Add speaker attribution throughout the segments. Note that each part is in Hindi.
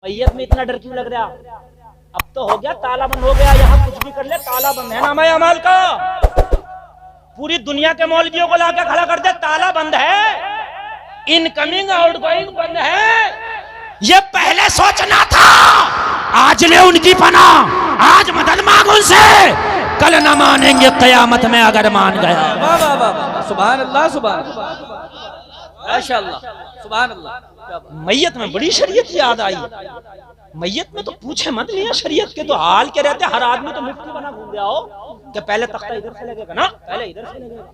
Speaker 1: मैयत में इतना डर क्यों लग रहा? अब तो हो गया, ताला बंद हो गया, यहाँ कुछ भी कर ले ताला बंद है नामा अमाल का। पूरी दुनिया के मौलवियों को लाकर खड़ा कर दे, ताला बंद है, इनकमिंग आउटगोइंग बंद है। ये पहले सोचना था, आज ले उनकी पना, आज मदद मांग उनसे, कल न मानेंगे कयामत में अगर मान गया।
Speaker 2: वाह वाह वाह, सुभान अल्लाह, सुभान माशाअल्लाह, सुभान अल्लाह।
Speaker 1: मैयत में बड़ी शरीयत याद आई। मैयत में तो पूछे मत लिया, शरीयत के तो हाल के रहते। हर आदमी तो मुफ्ती बना घूम गया हो कि पहले तख्ता इधर से लगेगा ना, पहले इधर से लगेगा।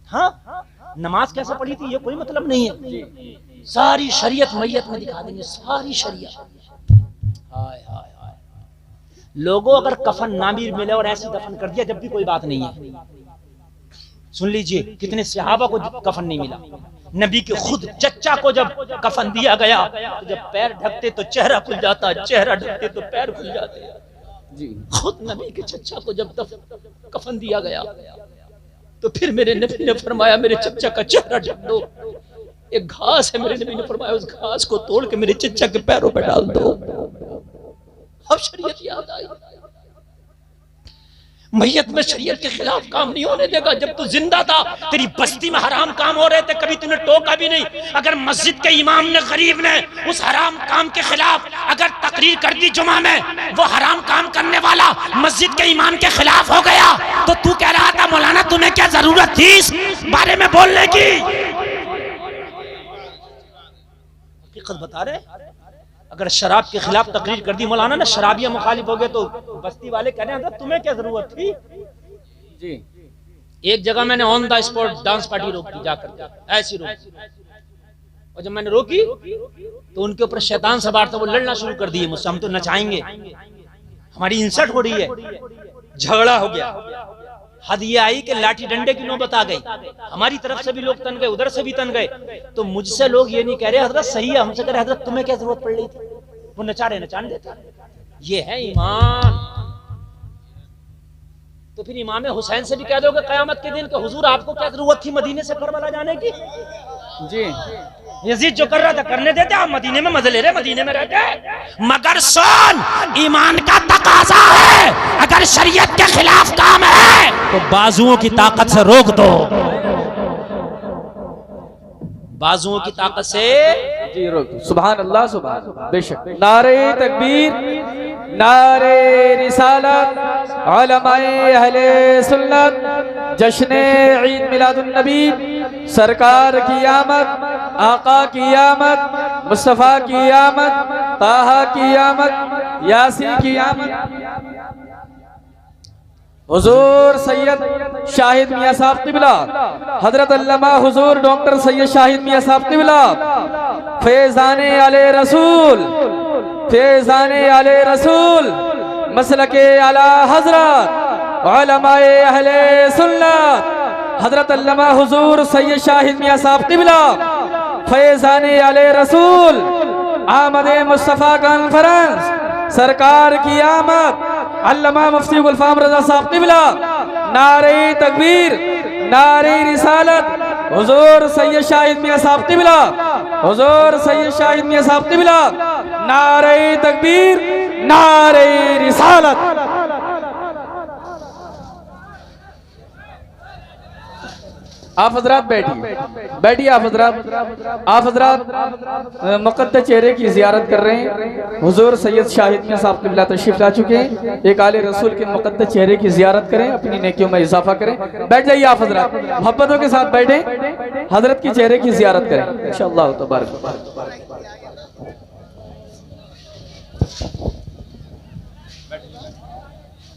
Speaker 1: हाँ, नमाज कैसे पढ़ी थी ये कोई मतलब नहीं है। सारी शरीयत मैयत में दिखा देंगे, सारी शरीयत। हाय हाय हाय, लोगों अगर कफन ना भी मिले और ऐसे दफन कर दिया जब भी कोई बात नहीं है। सुन लीजिए, कितने सहाबा को कफन नहीं मिला। नबी के खुद चच्चा को जब कफन दिया गया तो जब पैर ढकते तो चेहरा खुल जाता, चेहरा ढकते तो पैर खुल जाते जी। खुद नबी के चच्चा को जब कफन दिया गया तो फिर मेरे नबी ने फरमाया मेरे चच्चा का चेहरा ढक दो। एक घास है, मेरे नबी ने फरमाया उस घास को तोड़ के मेरे चच्चा के पैरों पर डाल दो। अब शरीयत याद आई। मैयत में शरीयत के खिलाफ काम नहीं होने देगा। जब तू जिंदा था तेरी बस्ती में हराम काम हो रहे थे, कभी तूने टोका भी नहीं। अगर मस्जिद के इमाम ने गरीब ने उस हराम काम के खिलाफ अगर तकरीर कर दी जुमा में, वो हराम काम करने वाला मस्जिद के इमाम के खिलाफ हो गया, तो तू कह रहा था मौलाना तुम्हें क्या जरूरत थी इस बारे में बोलने की? हकीकत बता रहे। अगर शराब के खिलाफ तकरीर कर दी मौलाना ने, शराबिया मुखालिफ हो गए, तो बस्ती वाले कह रहे हैं तुम्हें क्या जरूरत थी जी। एक जगह मैंने on the spot dance party रोक दी, जाकर ऐसी रोक, और जब मैंने रोकी तो उनके ऊपर शैतान सवार था, वो लड़ना शुरू कर दिए मुझसे, हम तो नचाएंगे, हमारी इंसल्ट हो रही है। झगड़ा हो गया। हद ये आई कि लाठी डंडे की नौबत आ गई। हमारी तरफ से भी लोग तन गए, उधर से भी तन गए। तो मुझसे लोग ये नहीं कह रहे हजरत सही है, हमसे कह रहे हजरत तुम्हें क्या जरूरत पड़ रही थी? वो नचा रहे, नचाने देता। ये है ईमान। तो फिर इमाम हुसैन से भी कह दोगे कयामत के दिन कि हुजूर आपको क्या जरूरत थी मदीने से करबला जाने की जी। यजीद जो कर रहा था करने देते, आप मदीने में मजे ले रहे, मदीने में रहते। मगर सुन, ईमान का तकाजा है, अगर शरीयत के खिलाफ काम है तो बाजुओं की ताकत से रोक दो, बाजुओं की ताकत से
Speaker 2: जी रोक दो। सुभान अल्लाह, सुभान। बेशक। नारे तकबीर, नारे रिसालत, उलमाए अहले सुन्नत, जश्न ईद मिलादुन नबी, सरकार की आमद, आका की आमद, मुस्तफा की आमद, ताहा की आमद, यासीन की आमद। हुजूर सैयद शाहिद मियां साहब क़िबला, हजरत अल्लामा हुजूर डॉक्टर सैयद शाहिद मियां साहब क़िबला, फैज़ाने आले रसूल, फैज़ाने आले रसूल, मसलके आला हजरत, उलमाए अहले सुन्नत, हजरत अल्लामा हुजूर सैयद शाहिद मियां साहब क़िबला, फैज़ाने आले रसूल, आमद मुस्तफ़ा कॉन्फ्रेंस, सरकार की आमद, अल्लामा मुफ्ती गुलफाम रजा साहब क़िबला, नारे तकबीर, नारे रिसालत, हुजूर सैयद शाहिद मियां साहब क़िबला, हुजूर सैयद शाहिद मियां साहब क़िबला, नारे तकबीर, नारे रिसालत। आप हजरात बैठिए, बैठिए आप हजरात। आप हजरात मुक़द्दस चेहरे की ज़ियारत कर रहे हैं। हुजूर सैयद शाहिद मियां साहब क़िबला तशरीफ ला चुके हैं। एक आले रसूल के मुक़द्दस चेहरे की ज़ियारत करें, अपनी नेकियों में इजाफा करें। बैठ जाइए आप हजरात, मोहब्बतों के साथ बैठें, हजरत की चेहरे की ज़ियारत करें इंशाअल्लाह तबारक।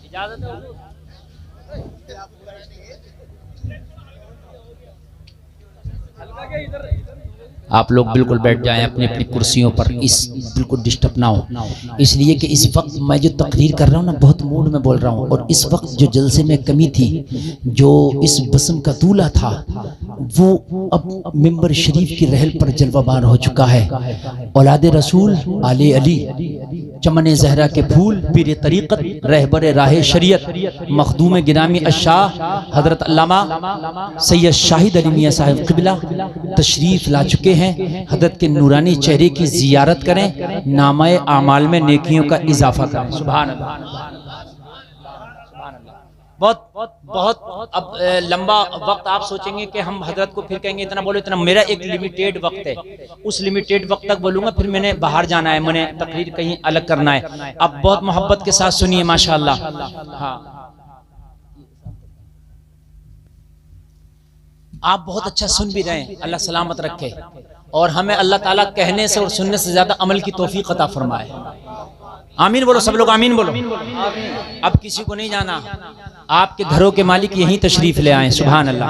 Speaker 2: इजाज़त है?
Speaker 3: आप लोग बिल्कुल बैठ जाएं अपनी अपनी कुर्सियों पर, इस बिल्कुल डिस्टर्ब ना हो, इसलिए कि इस वक्त मैं जो तकरीर कर रहा हूँ ना बहुत मूड में बोल रहा हूँ। और इस वक्त जो जलसे में कमी थी, जो इस बसम का दूल्हा था वो अब मिंबर शरीफ की रहल पर जलवाबार हो चुका है। औलाद रसूल आले अली चमन जहरा के फूल, पीर तरीक़त, रहबर राह शरीयत, मखदूम गिरामी अशाह हजरत अल्लामा सैयद शाहिद अली मियां साहब क़िबला तशरीफ़ ला चुके हैं। हजरत के नूरानी चेहरे की ज़ियारत करें, नामाए आमाल में नेकियों का इजाफा करें। सुभान अल्लाह। बहुत अब लंबा वक्त आप सोचेंगे कि हम हजरत को फिर कहेंगे इतना बोलो इतना, मेरा एक लिमिटेड वक्त है, उस लिमिटेड वक्त तक बोलूंगा, फिर मैंने बाहर जाना है, मैंने तकरीर कहीं अलग करना है। अब बहुत मोहब्बत के साथ सुनिए माशाअल्लाह। हाँ, आप बहुत अच्छा सुन भी रहे हैं, अल्लाह सलामत रखे और हमें अल्लाह ताला कहने से और सुनने से ज्यादा अमल की तौफीक अता फरमाए। आमीन बोलो सब लोग, आमीन बोलो। अब किसी को नहीं जाना, आपके घरों के मालिक यहीं तशरीफ ले आए। सुभान अल्लाह।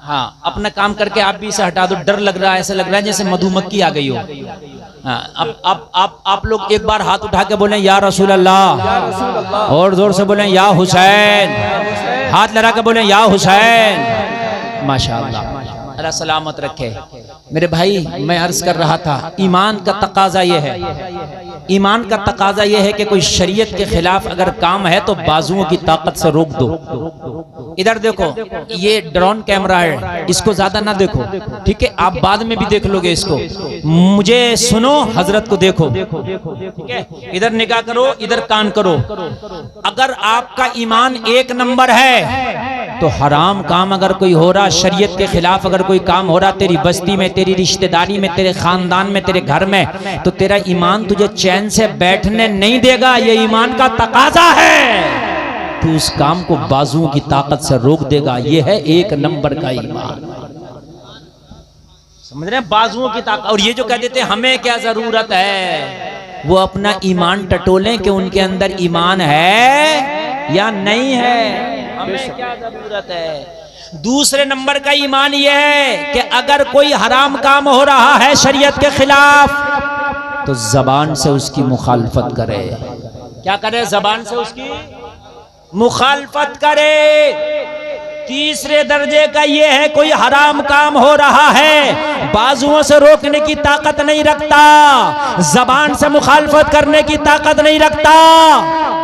Speaker 3: हाँ, अपना काम करके आप भी इसे हटा दो। डर लग रहा है, ऐसा लग रहा है जैसे मधुमक्खी आ गई हो। हाँ, अब आप लोग एक बार हाथ उठा के बोलें या रसूल अल्लाह, और जोर से बोलें या हुसैन, हाथ लगा के बोलें या हुसैन। माशाअल्लाह, अल्लाह सलामत रखे। मेरे भाई, मैं अर्ज कर रहा था, ईमान का तकाजा ये है, ईमान का तकाजा ये है कि कोई शरीयत के खिलाफ अगर काम है तो बाजुओं की ताकत से रोक दो। इधर देखो, ये ड्रोन कैमरा है, इसको ज्यादा ना देखो, ठीक है? आप बाद में भी देख लोगे इसको। मुझे सुनो, हजरत को देखो, ठीक है? इधर निगाह करो, इधर कान करो। अगर आपका ईमान एक नंबर है तो हराम काम अगर कोई हो रहा, शरीयत के खिलाफ अगर कोई काम हो रहा तेरी बस्ती में, तेरी रिश्तेदारी में, तेरे खानदान में, तेरे घर में, तो तेरा ईमान तुझे चैन से बैठने नहीं देगा। ये ईमान का तकाजा है। तू उस काम को बाजुओं की ताकत से रोक देगा। ये है एक नंबर का ईमान। समझ रहे हैं? बाजुओं की ताकत। और ये जो कह देते हमें क्या जरूरत है, वो अपना ईमान टटोलें कि उनके अंदर ईमान है या नहीं है। हमें क्या जरूरत है? दूसरे नंबर का ईमान यह है कि अगर कोई हराम काम हो रहा है शरीयत के खिलाफ तो जबान से उसकी मुखालफत करे। क्या करे? जबान से उसकी मुखालफत करे। तीसरे दर्जे का यह है, कोई हराम काम हो रहा है, बाजुओं से रोकने की ताकत नहीं रखता, जबान से मुखालफत करने की ताकत नहीं रखता,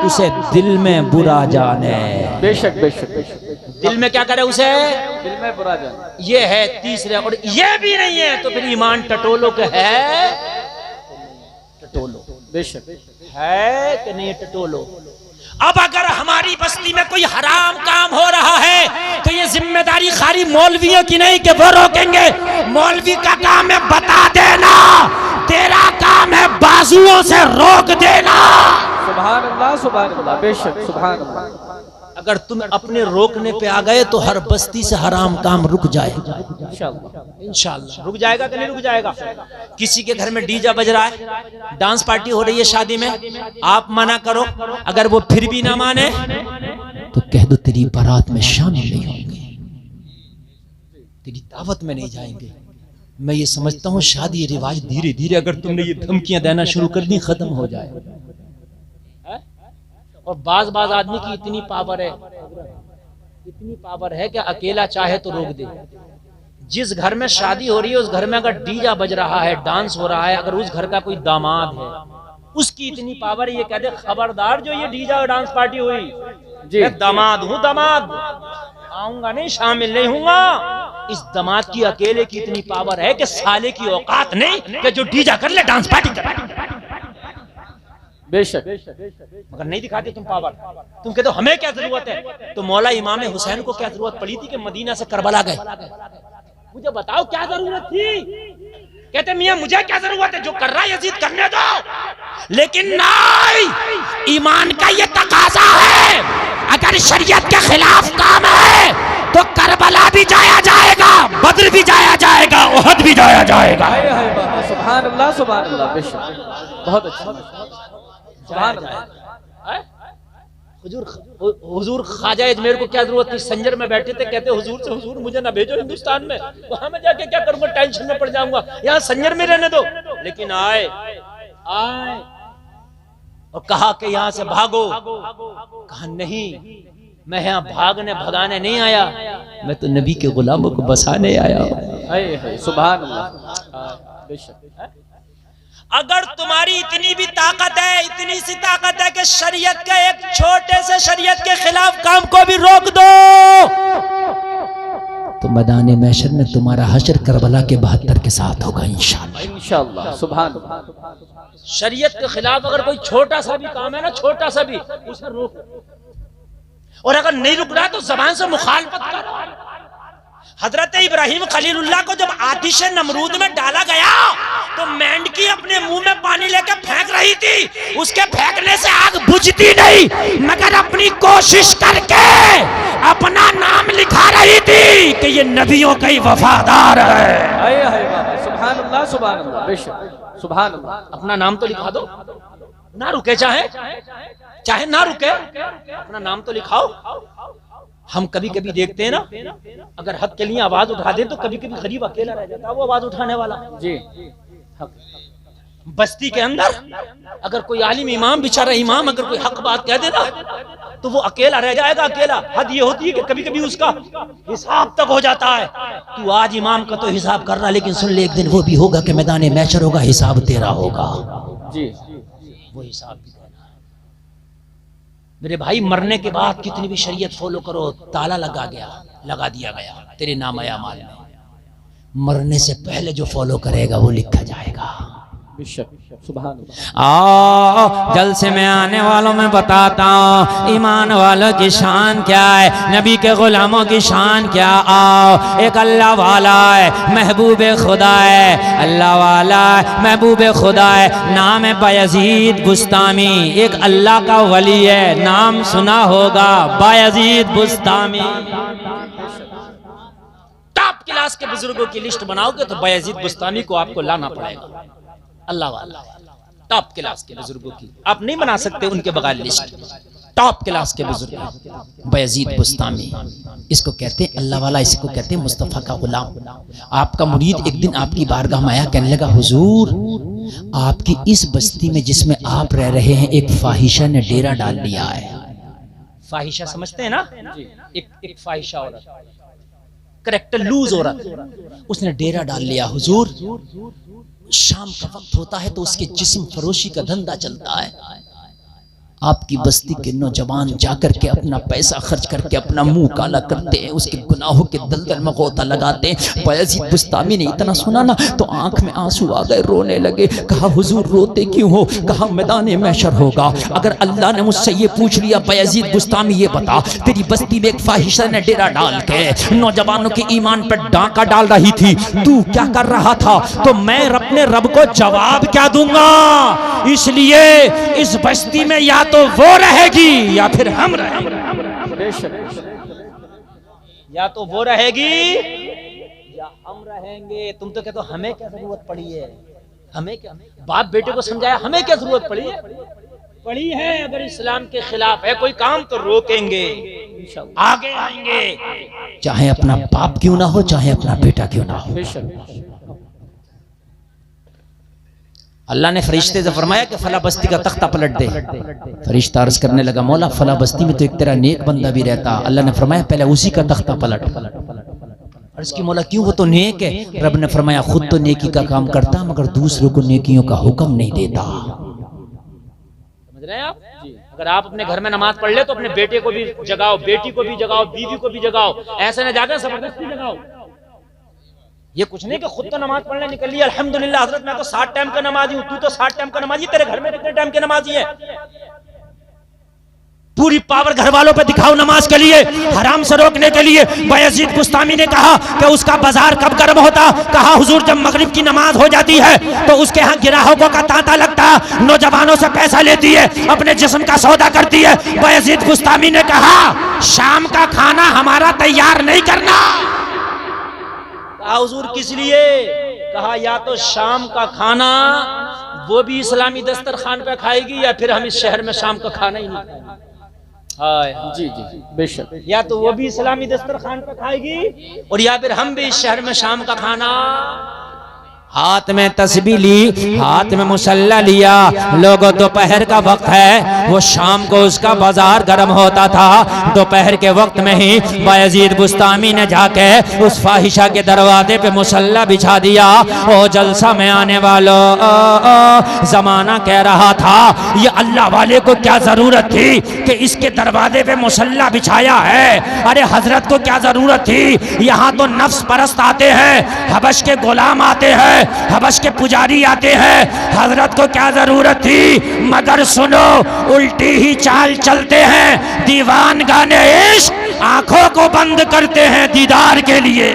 Speaker 3: उसे दिल में बुरा जाने।
Speaker 2: बेशक बेशक बेशक।
Speaker 3: दिल में क्या करे? उसे
Speaker 2: दिल में बुरा जाने।
Speaker 3: ये है तीसरे। और ये भी नहीं है तो फिर ईमान टटोलो के है, टटोलो।
Speaker 2: बेशक
Speaker 3: है कि नहीं? टटोलो। अब अगर हमारी बस्ती में कोई हराम काम हो रहा है तो ये जिम्मेदारी खाली मौलवियों की नहीं कि वो रोकेंगे। मौलवी का काम है बता देना, तेरा काम है बाजुओं से रोक देना।
Speaker 2: सुभान अल्लाह, सुभान अल्लाह, बेशक सुभान अल्लाह।
Speaker 3: अगर तुम अपने रोकने पे आ गए तो हर बस्ती से हराम काम रुक जाएगा इंशाअल्लाह। रुक जाएगा कि नहीं रुक जाएगा? किसी के घर में डीजे बज रहा है, डांस पार्टी हो रही है शादी में, आप मना करो, अगर वो फिर भी ना माने तो कह दो तेरी बारात में शामिल नहीं होंगे, तेरी दावत में नहीं जाएंगे। मैं ये समझता हूँ शादी रिवाज धीरे धीरे अगर तुमने ये धमकियां देना शुरू कर दी खत्म हो जाए। और बाज आदमी की इतनी पावर है, इतनी पावर है कि अकेला चाहे तो रोक दे। जिस घर में शादी हो रही है उस घर में अगर डीजा बज रहा है, डांस हो रहा है, अगर उस घर का कोई दामाद है, उसकी इतनी पावर है, ये कह दे खबरदार जो ये डीजा और डांस पार्टी हुई, मैं दामाद हूँ, दामाद आऊंगा नहीं, शामिल नहीं हूँगा। इस दामाद की अकेले की इतनी पावर है कि साले की औकात नहीं कि जो डीजा कर ले, डांस पार्टी कर ले।
Speaker 2: बेशक।
Speaker 3: मगर नहीं दिखाते तुम पावर। तुम कहते हो हमें क्या जरूरत है, तो मौला इमाम हुसैन को क्या जरूरत पड़ी थी कि मदीना से करबला गए? मुझे बताओ क्या जरूरत थी? कहते मियां मुझे क्या जरूरत है, जो कर रहा है यजीद करने दो। लेकिन नहीं, ईमान का ये तकाजा है, अगर शरीयत के खिलाफ काम है तो करबला भी जाया जाएगा, बद्र भी जाया जाएगा, उहद भी जाया जाएगा।
Speaker 2: सुभान अल्लाह, सुभान अल्लाह, बेशक बहुत अच्छा।
Speaker 3: हुजूर ख्वाजा अजमेर को क्या जरूरत थी? संजर में बैठे थे, कहते हुजूर से हुजूर मुझे ना भेजो हिंदुस्तान में, वहां में जाके क्या करूंगा, टेंशन में पड़ जाऊंगा, यहाँ संजर में रहने दो। लेकिन आए और कहा कि यहाँ से भागो। कहा नहीं, मैं यहाँ भागने भगाने नहीं आया, मैं तो नबी के गुलामों को बसाने आया।
Speaker 2: सुभान अल्लाह, बेशक।
Speaker 1: अगर तुम्हारी इतनी भी ताकत है, इतनी सी ताकत है कि शरीयत के एक छोटे से शरीयत के खिलाफ काम को भी रोक दो,
Speaker 3: तो मैदान महशर में तुम्हारा हशर करबला के 72 के साथ होगा इंशाअल्लाह।
Speaker 2: इंशाअल्लाह, सुभान अल्लाह।
Speaker 1: शरीयत के खिलाफ अगर कोई छोटा सा भी काम है ना, छोटा सा भी, उसे रोक, और अगर नहीं रुक रहा तो जबान से मुखालफत करो। हजरत इब्राहिम खलीलुल्लाह को जब आतिश नमरूद में डाला गया तो मेंढकी अपने मुंह में पानी लेकर फेंक रही थी, उसके फेंकने से आग बुझती नहीं मगर अपनी कोशिश करके अपना नाम लिखा रही थी कि ये नबियों का ही वफादार है।
Speaker 2: सुभान अल्लाह, सुभान अल्लाह, बेशक सुभान अल्लाह।
Speaker 1: अपना नाम तो लिखा दो, ना रुके, चाहे ना रुके, अपना नाम तो लिखाओ। हम कभी कभी देखते हैं ना, अगर हक के लिए आवाज उठा दे तो कभी कभी गरीब अकेला रह जाता है वो आवाज उठाने वाला
Speaker 2: जी।
Speaker 1: बस्ती के अंदर अगर कोई आलिम इमाम, बेचारा इमाम, अगर कोई हक बात कह देना तो वो अकेला रह जाएगा, अकेला। हद ये होती है कि कभी कभी उसका हिसाब तक हो जाता है। तू आज इमाम का तो हिसाब कर रहा, लेकिन सुन ले, एक दिन वो भी होगा कि मैदान महशर होगा, हिसाब तेरा होगा
Speaker 2: जी।
Speaker 1: वो हिसाब भी देना। मेरे भाई, मरने के बाद कितनी भी शरीयत फॉलो करो, ताला लगा दिया गया तेरे नाम अमाल में। मरने से पहले जो फॉलो करेगा वो लिखा जाएगा।
Speaker 3: आओ जलसे में आने वालों में बताता हूँ ईमान वालों की शान क्या है, नबी के गुलामों की शान क्या। आओ, एक अल्लाह वाला है, महबूब खुदा है, अल्लाह वाला है, महबूब खुदा है, नाम है बायजीद बुस्तामी। एक अल्लाह का वली है, नाम सुना होगा, बायजीद बुस्तामी।
Speaker 1: टॉप क्लास के बुजुर्गों की लिस्ट बनाओगे तो बायजीद बुस्तामी को आपको लाना पड़ेगा। अल्लाह वाला, टॉप क्लास के बुजुर्गों की आप नहीं बना सकते उनके बगैर लिस्ट। टॉप क्लास के बुजुर्ग बायजीद बुस्तामी, इसको कहते हैं अल्लाह वाला, इसको कहते हैं मुस्तफ़ा का गुलाम। आपका मुरीद एक दिन आपकी बारगाह में आया, कहने लगा हुजूर, आपकी इस बस्ती में जिसमें आप रह रहे हैं एक फाहिशा ने डेरा डाल लिया है। फाहिशा समझते हैं ना, एक फाहिशा औरत, करेक्टर लूज औरत, उसने डेरा डाल लिया। हुजूर, शाम का वक्त होता है तो उसके जिस्म फरोशी का धंधा चलता है। आपकी बस्ती के नौजवान जाकर के अपना पैसा खर्च करके अपना मुंह काला करते हैं, उसके गुनाहों के दलदल में गोता लगाते हैं। बायजीद बुस्तामी ने इतना सुना ना तो आंख में आंसू आ गए, रोने लगे। कहा हुजूर रोते क्यों हो? कहा मैदान महशर होगा, अगर अल्लाह ने मुझसे ये पूछ लिया बायजीद बुस्तामी ये बता, तेरी बस्ती में एक फाहिशा ने डेरा डाल के नौजवानों के ईमान पर डांका डाल रही थी, तू क्या कर रहा था? तो मैं अपने रब को जवाब क्या दूंगा? इसलिए इस बस्ती में या तो वो रहेगी या फिर हम रहेंगे। या तो वो रहेगी या हम रहेंगे। तुम तो कहते हो हमें क्या जरूरत पड़ी है, हमें क्या, बाप बेटे को समझाया हमें क्या जरूरत पड़ी है। अगर इस्लाम के खिलाफ है कोई काम तो रोकेंगे, आगे आएंगे,
Speaker 3: चाहे अपना बाप क्यों ना हो, चाहे अपना बेटा क्यों ना हो। अल्लाह ने फरिश्ते से फरमाया कि फला बस्ती का तख्ता पलट दे। फरिश्ता अर्ज करने लगा, मौला फला बस्ती में तो एक तेरा नेक बंदा भी रहता। अल्लाह ने फरमाया पहले उसी का तख्ता पलट। अर्ज की, मौला क्यों, वो तो नेक है। रब ने फरमाया खुद तो नेकी का काम करता मगर दूसरों को नेकियों का हुक्म नहीं देता।
Speaker 1: समझ रहे हैं आप? अगर आप अपने घर में नमाज पढ़ ले तो अपने बेटे को भी जगाओ, बेटी को भी जगाओ, बीवी को भी जगाओ, ऐसे न जाके जबरदस्ती जगाओ। ये कुछ नहीं कि खुद तो नमाज पढ़ने निकल लिया, अल्हम्दुलिल्लाह हजरत मैं तो 60 टाइम का नमाजी हूँ, तू तो 60 टाइम का नमाजी, तेरे घर में कितने टाइम के नमाजी है? पूरी पावर घर वालों पे दिखाओ नमाज के लिए, हराम से रोकने के लिए। बायजीद बुस्तामी ने कहा कि उसका बाजार कब गर्म होता? कहा हुजूर जब मगरिब की नमाज हो जाती है तो उसके यहाँ ग्राहकों का तांता लगता, नौजवानों से पैसा लेती है, अपने जिस्म का सौदा करती है। बायजीद बुस्तामी ने कहा शाम का खाना हमारा तैयार नहीं करना। हुजूर किस लिए? कहा या तो शाम का खाना वो भी इस्लामी दस्तरखान पे खाएगी या फिर हम इस शहर में शाम का खाना ही नहीं खाएंगे। जी जी बेशक, या तो वो भी इस्लामी दस्तरखान पे खाएगी और या फिर हम भी इस शहर में शाम का खाना।
Speaker 3: हाथ में तस्बीह ली, हाथ में मुसल्ला लिया। लोगों दोपहर का वक्त है, वो शाम को उसका बाजार गर्म होता था। दोपहर के वक्त में ही बायजीद बुस्तामी ने जाके उस फाहिशा के दरवाजे पे मुसल्ला बिछा दिया। ओ जलसा में आने वालों, जमाना कह रहा था ये अल्लाह वाले को क्या जरूरत थी कि इसके दरवाजे पे मुसल्ला बिछाया है। अरे हजरत को क्या जरूरत थी, यहाँ तो नफ्स परस्त आते हैं, हबश के गुलाम आते हैं, हबश के पुजारी आते हैं। हजरत को क्या जरूरत थी, मगर सुनो उल्टी ही चाल चलते हैं। दीवान गाने इश्क आंखों को बंद करते हैं दीदार के लिए।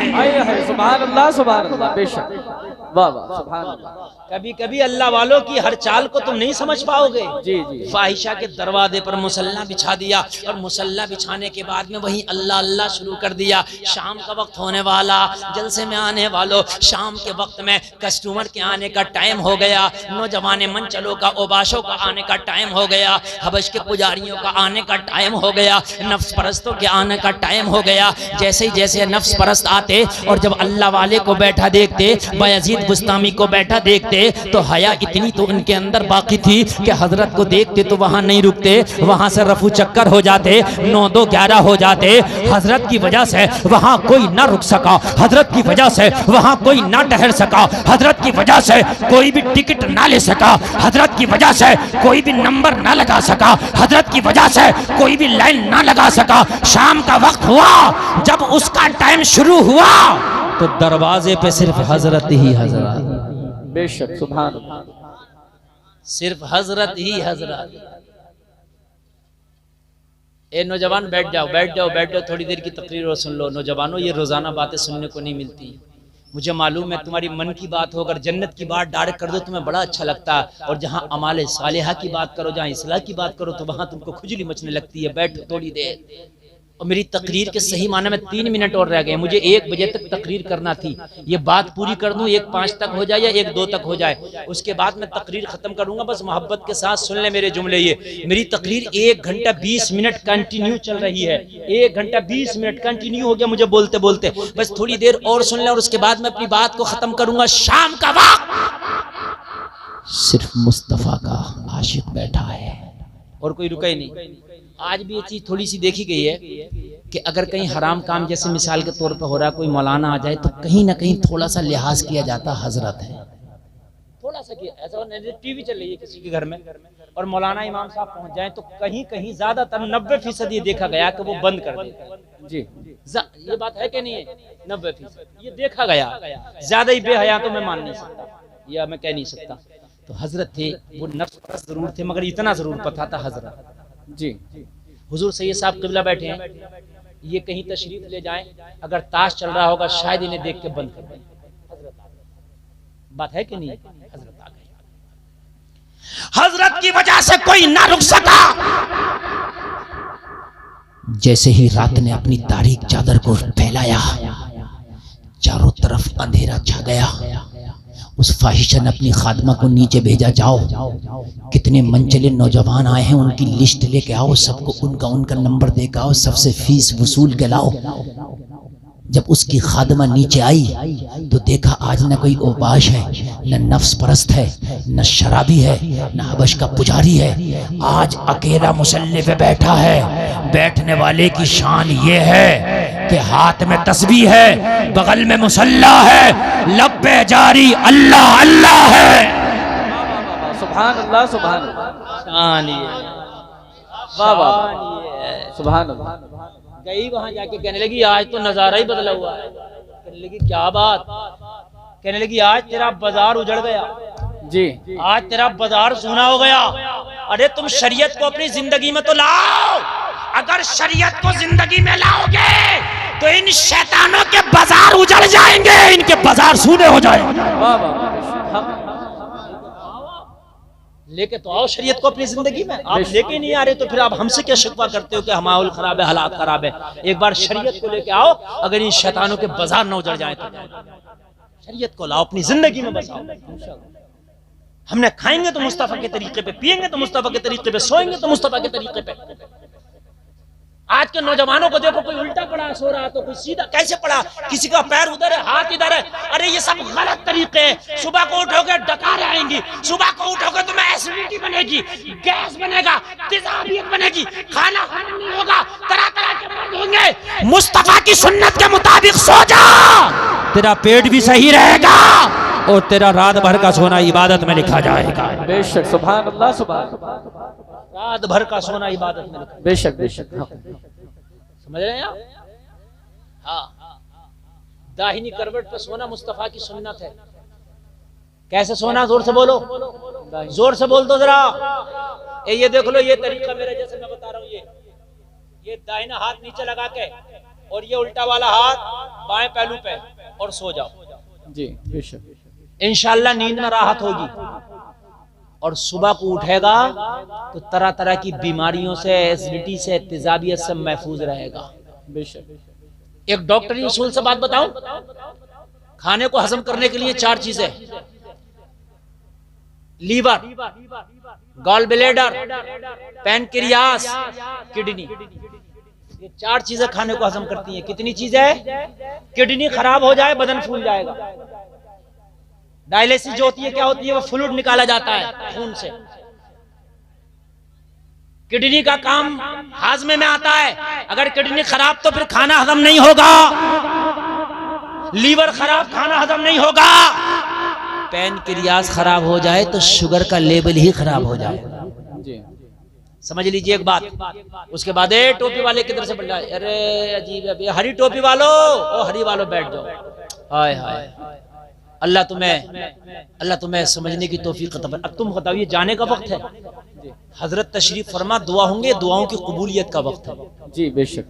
Speaker 2: सुभान अल्लाह, सुभान अल्लाह, बेशक, वाह वाह, सुभान अल्लाह।
Speaker 1: कभी कभी अल्लाह वालों की हर चाल को तुम नहीं समझ पाओगे।
Speaker 2: जी जी।
Speaker 1: फाहिशा के दरवाजे पर मुसल्ला बिछा दिया और मुसल्ला बिछाने के बाद में वही अल्लाह अल्लाह शुरू कर दिया। शाम का वक्त होने वाला, जलसे में आने वालों, शाम के वक्त में कस्टमर के आने का टाइम हो गया, नौजवान मंचलों का, ओबाशों का आने का टाइम हो गया, हबश के पुजारियों का आने का टाइम हो गया, नफ्स परस्तों के आने का टाइम हो गया। जैसे ही जैसे नफ्स परस्त आते और जब अल्लाह वाले को बैठा देखते, बायजीद बुस्तामी को बैठा देखते, तो हया इतनी तो उनके अंदर बाकी थी कि हजरत को देखते तो वहां नहीं रुकते, वहां से रफू चक्कर हो जाते, 9-2-11 हो जाते। हजरत की वजह से वहां कोई ना रुक सका, हजरत की वजह से वहां कोई ना ठहर सका, हजरत की वजह से कोई भी टिकट ना ले सका, हजरत की वजह से कोई भी नंबर ना लगा सका, हजरत की वजह से कोई भी लाइन ना लगा सका। शाम का वक्त हुआ, जब उसका टाइम शुरू हुआ तो दरवाजे पे सिर्फ हजरत ही हजरत,
Speaker 2: बेशक, सुभान अल्लाह,
Speaker 1: सिर्फ हजरत ही हजरत। ए नौजवान बैठ जाओ, बैठ जाओ, बैठ जाओ, थोड़ी देर की तकरीर और सुन लो। नौजवानों, ये रोजाना बातें सुनने को नहीं मिलती। मुझे मालूम है तुम्हारी मन की बात हो, अगर जन्नत की बात डायरेक्ट कर दो तुम्हें बड़ा अच्छा लगता है, और जहाँ अमाले सालिहा की बात करो, जहाँ इस्लाह की बात करो तो वहां तुमको खुजली मचने लगती है। बैठो थोड़ी देर। और मेरी तकरीर के सही माने में 3 मिनट और रह गए, मुझे 1 बजे तक तकरीर करना थी। ये बात पूरी कर दूं, 1:05 तक हो जाए या 1:02 तक हो जाए, उसके बाद मैं तकरीर खत्म करूंगा। बस मोहब्बत के साथ सुन ले मेरे जुमले। ये मेरी तकरीर 1 घंटा 20 मिनट कंटिन्यू चल रही है, 1 घंटा 20 मिनट कंटिन्यू हो गया मुझे बोलते बोलते। बस थोड़ी देर और सुन ले और उसके बाद मैं अपनी बात को खत्म करूंगा। शाम का वक्त
Speaker 3: सिर्फ मुस्तफा का आशिक बैठा है
Speaker 1: और कोई रुका ही नहीं। आज भी ये चीज थोड़ी सी देखी गई है कि अगर कहीं हराम काम जैसे मिसाल के तौर पर हो रहा है, कोई मौलाना आ जाए तो कहीं ना कहीं थोड़ा सा लिहाज किया जाता, हजरत है, थोड़ा सा किया। ऐसा टीवी चल रही है किसी के घर में और मौलाना इमाम साहब पहुंच जाए तो कहीं कहीं ज्यादातर 90% ये देखा गया कि वो बंद कर देते। जी, ये बात है कि नहीं है? 90% ये देखा गया। ज्यादा ही बेहया तो मैं मान नहीं सकता या मैं कह नहीं सकता। तो हजरत थे, वो नफ्स परस्त जरूर थे, मगर इतना जरूर पता था हजरत। जी, हुजूर सैयद साहब किबला बैठे हैं, ये कहीं तशरीफ ले जाएं, अगर ताश चल रहा होगा शायद इन्हें देख के बंद कर दें। बात है कि नहीं? हजरत आ गए। हजरत की वजह से कोई ना रुक सका।
Speaker 3: जैसे ही रात ने अपनी तारीक चादर को फैलाया, चारों तरफ अंधेरा छा गया। उस फाहिशा ने अपनी खादमा को नीचे भेजा, जाओ कितने मनचले नौजवान आए हैं उनकी लिस्ट लेके आओ, सबको उनका उनका नंबर देकर आओ, सबसे फीस वसूल के लाओ। जब उसकी खादमा नीचे आई तो देखा आज न कोई ओबाश है, न नफ्स परस्त है, न शराबी है, न हबश का पुजारी है। आज अकेला मुसल्ले पे बैठा है। बैठने वाले की शान ये है कि हाथ में तस्बीह है, बगल में मुसल्ला है, लब पे जारी अल्लाह अल्लाह है।
Speaker 2: सुभान अल्लाह, सुभान अल्लाह,
Speaker 1: शान ये,
Speaker 2: वाह वाह, सुभान अल्लाह।
Speaker 1: गई वहां जाके कहने लगी आज तो नजारा ही बदला हुआ है। कहने लगी क्या बात? कहने लगी आज तेरा बाजार उजड़ गया।
Speaker 2: जी,
Speaker 1: आज तेरा बाजार सूना हो गया। अरे तुम शरीयत को अपनी जिंदगी में तो लाओ। अगर शरीयत को जिंदगी में लाओगे तो इन शैतानों के बाजार उजड़ जाएंगे, इनके बाजार सूने हो जाएंगे।
Speaker 2: वाह वाह,
Speaker 1: लेके तो आओ शरीयत को अपनी जिंदगी में। आप लेके नहीं आ रहे तो फिर आप हमसे क्या शिकवा करते हो कि माहौल खराब है, हालात खराब है। एक बार शरीयत को लेके आओ, अगर इन शैतानों के बाजार न उजड़ जाए तो शरीयत को लाओ, अपनी जिंदगी में बसाओ। हमने खाएंगे तो मुस्तफा के तरीके पे, पिएंगे तो मुस्तफा के तरीके पे, सोएंगे तो मुस्तफा के तरीके पे। आज के नौजवानों को देखो, कोई उल्टा पड़ा सो रहा तो कोई सीधा, कैसे पड़ा, किसी का पैर उधर है, हाथ इधर है। अरे ये सब गलत तरीके हैं। सुबह को उठोगे डकारें आएंगी, सुबह को उठोगे तुम्हें एसिडिटी बनेगी, गैस बनेगा, तेजाबियत बनेगी, खाना खाना नहीं होगा, तरह तरह के मर्द होंगे। मुस्तफा की सुन्नत के मुताबिक सो जा, तेरा पेट भी सही रहेगा और तेरा रात भर का सोना इबादत में लिखा जाएगा।
Speaker 2: बेशक, सुभान अल्लाह, सुभान अल्लाह।
Speaker 1: रात भर का सोना इबादत में लिखा।
Speaker 2: बेशक बेशक, हाँ।
Speaker 1: समझ रहे हैं आप? हाँ, दाहिनी करवट पे सोना मुस्तफा की सुन्नत है। कैसे सोना? जोर से बोलो, जोर से बोल दो जरा। ये देख लो, ये तरीका मेरे जैसे मैं बता रहा हूँ। ये दाहिना हाथ नीचे लगा के और ये उल्टा वाला हाथ बाएं पहलू पे और सो जाओ
Speaker 2: जी। बेशक,
Speaker 1: इंशाल्लाह नींद में राहत होगी। और सुबह को उठेगा तो तरह तरह की बीमारियों से, एसिडिटी से, तेजाबियत से महफूज रहेगा।
Speaker 2: बेशक।
Speaker 1: एक डॉक्टरी उसूल से बात बताऊं, खाने को हजम करने के लिए 4 चीजें: liver, gall bladder, pancreas, kidney. ये 4 चीजें खाने को हजम करती हैं। कितनी चीजें? किडनी खराब हो जाए बदन फूल जाएगा। डायलिसिस जो होती है, क्या होती है? वो फ्लूइड निकाला जाता है खून से। किडनी का काम हाजमे में आता है। अगर किडनी खराब तो फिर खाना हजम नहीं होगा। लीवर खराब, खाना हजम नहीं होगा। पैनक्रियास खराब हो जाए तो शुगर का लेवल ही खराब हो जाएगा।
Speaker 2: जी।
Speaker 1: समझ लीजिए एक बात। उसके बाद टोपी वाले किधर से बढ़, अरे अजीब है, हरी टोपी वालों, ओ हरी वालों बैठ जाओ। हाय हाय, अल्लाह तुम्हें समझने की तौफीक अता फरमाए। अब तुम बताओ, ये जाने का वक्त है। हजरत तशरीफ फरमा, दुआ होंगे, दुआओं की कबूलियत का वक्त है।
Speaker 2: जी बेशक।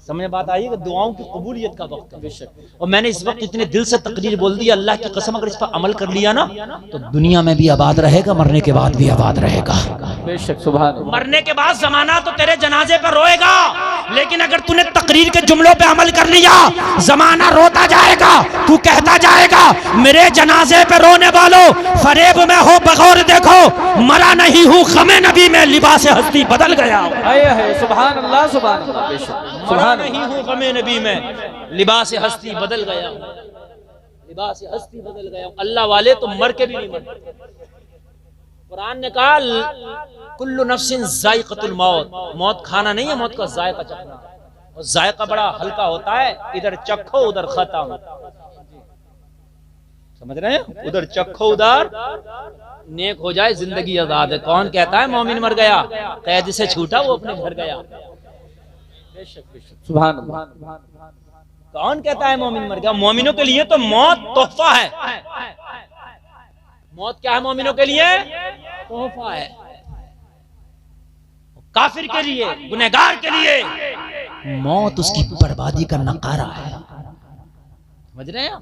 Speaker 1: समझ बात आई कि दुआओं की कबूलियत का वक्त है। बेशक। और मैंने इस वक्त इतने दिल से तकरीर बोल दी, अल्लाह की कसम, अगर इस पर अमल कर लिया ना तो दुनिया में भी आबाद रहेगा, मरने के बाद भी आबाद रहेगा।
Speaker 2: बेशक, सुभान।
Speaker 1: मरने के बाद जमाना तो तेरे जनाजे पर रोएगा, लेकिन अगर तूने तकरीर के जुमलों पे अमल कर लिया, जमाना रोता जाएगा, तू कहता जाएगा, मेरे जनाजे पे रोने वालों, फरेब में हो बगौर देखो, मरा नहीं हूँ, गमे नबी में लिबास हस्ती बदल गया।
Speaker 2: सुभान अल्लाह, सुभान अल्लाह। बेशक,
Speaker 1: मरा नहीं हूँ, गमे नबी में लिबास हस्ती बदल गया, लिबास हस्ती बदल गया। अल्लाह वाले तो मर के भी नहीं मरते। कुरान ने कहा, कुल्लु नफ्सिन जायक़तुल मौत, मौत खाना नहीं है, मौत का जायका चखना। और जायका बड़ा हल्का होता है, इधर चखो उधर खत्म। समझ रहे हैं? उधर चखो उधर नेक हो जाए, जिंदगी आजाद है। कौन कहता है मोमिन मर गया? कैद से छूटा, वो अपने घर गया।
Speaker 2: सुभान अल्लाह।
Speaker 1: कौन कहता है मोमिन मर गया? मोमिनों के लिए तो मौत तोहफा है। मौत क्या है मोमिनों के लिए? तोहफा है। काफिर के लिए, गुनहगार के लिए मौत उसकी बर्बादी का नकारा है। समझ रहे हैं?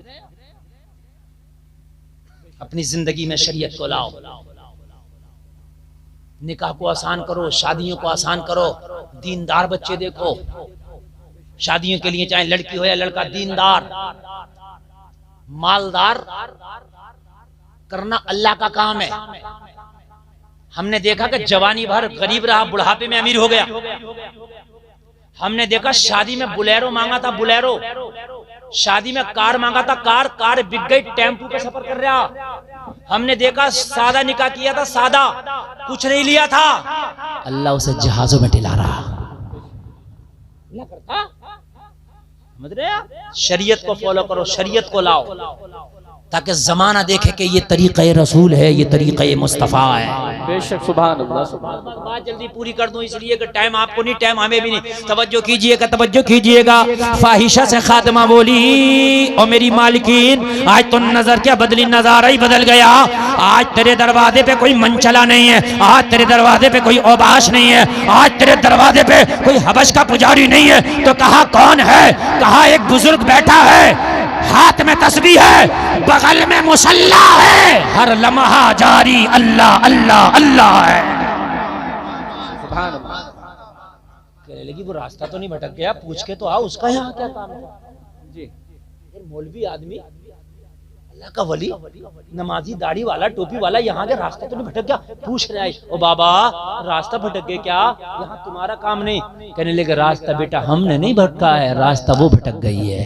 Speaker 1: अपनी जिंदगी में शरीयत को लाओ, निकाह को आसान करो, शादियों को आसान करो, दीनदार बच्चे देखो। शादियों के लिए चाहे लड़की हो या लड़का, दीनदार मालदार करना अल्लाह का काम है। हमने देखा कि जवानी भर गरीब रहा, बुढ़ापे में अमीर हो गया। हमने देखा शादी में बुलेरो मांगा था, बुलेरो। शादी में कार मांगा था, कार बिक गई, टेम्पू पे सफर कर रहा। हमने देखा सादा निकाह किया था, सादा, कुछ नहीं लिया था, अल्लाह उसे जहाजों में टिला रहा। समझ रहे हैं? शरीयत को फॉलो करो, शरीयत को लाओ, ताकि जमाना देखे कि ये तरीक़ा रसूल है, ये तरीक़ा मुस्तफ़ा है।
Speaker 2: बेशक, सुभान अल्लाह, सुभान अल्लाह।
Speaker 1: बात जल्दी पूरी कर दूं, इसलिए कि टाइम आपको नहीं, टाइम हमें भी नहीं। तवज्जो कीजिएगा, तवज्जो कीजिएगा। फाहिशा से खातिमा बोली, और मेरी मालिकीन, आज तो नजर क्या बदली, नजारा ही बदल गया। आज तेरे दरवाजे पे कोई मनचला नहीं है, आज तेरे दरवाजे पे कोई औबाश नहीं है, आज तेरे दरवाजे पे कोई हबश का पुजारी नहीं है। तो कहा कौन है? कहा एक बुजुर्ग बैठा है, हाथ में तस्बीह है, बगल में मुसल्ला है, हर लम्हा जारी अल्लाह अल्लाह अल्लाह है।
Speaker 2: सुभान अल्लाह।
Speaker 1: कहने लगी, वो रास्ता तो नहीं भटक गया? पूछ के तो आओ, उसका यहाँ क्या काम है?
Speaker 2: जी।
Speaker 1: मौलवी आदमी अल्लाह का वली, नमाजी, दाढ़ी वाला, टोपी वाला, यहाँ के रास्ता तो नहीं भटक गया? पूछ रहा है, ओ बाबा रास्ता भटक गए क्या? यहाँ तुम्हारा काम नहीं। कहने लगे रास्ता बेटा हमने नहीं भटका है, रास्ता वो भटक गई है।